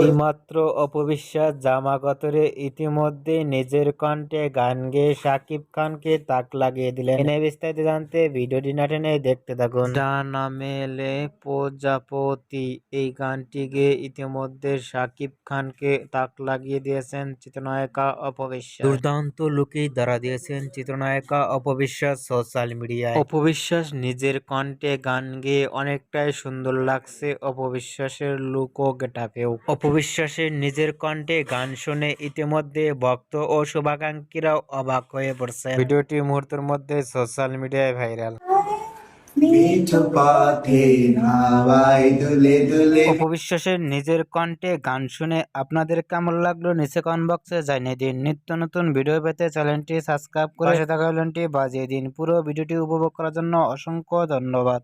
এইমাত্র অপবিশ্বাস জামা কাতরে ইতিমধ্যে নিজের কণ্ঠে গান গেয়ে শাকিব খানকে তাক লাগিয়ে দিলেন। এনে বিস্তারিত জানতে ভিডিওটি না টেনে দেখতে থাকুন। ডানা মেলে প্রজাপতি এই গানটি গেয়ে ইতিমধ্যে শাকিব খানকে তাক লাগিয়ে দিয়েছেন চিত্রনায়িকা অপবিশ্বাস। দুর্দান্ত লুকেই ধরা দিয়েছেন চিত্রনায়িকা অপবিশ্বাস সোশ্যাল মিডিয়ায়। অপবিশ্বাস নিজের কণ্ঠে গান গেয়ে অনেকটাই সুন্দর লাগছে অপবিশ্বাসের লুক ও গেটাপেও। অপবিশ্বাসের নিজের কণ্ঠে গান শুনে ইতিমধ্যে ভক্ত ও শুভাকাঙ্ক্ষীরাও অবাক হয়ে পড়ছে। ভিডিওটি মুহূর্তের মধ্যে সোশ্যাল মিডিয়ায় ভাইরাল। অপবিশ্বাসের নিজের কণ্ঠে গান শুনে আপনাদের কেমন লাগলো নিচে কমেন্ট বক্সে জানিয়ে দিন। নিত্য নতুন ভিডিও পেতে চ্যানেলটি সাবস্ক্রাইব করে পাশে থাকা বেলটি বাজিয়ে দিন। পুরো ভিডিওটি উপভোগ করার জন্য অসংখ্য ধন্যবাদ।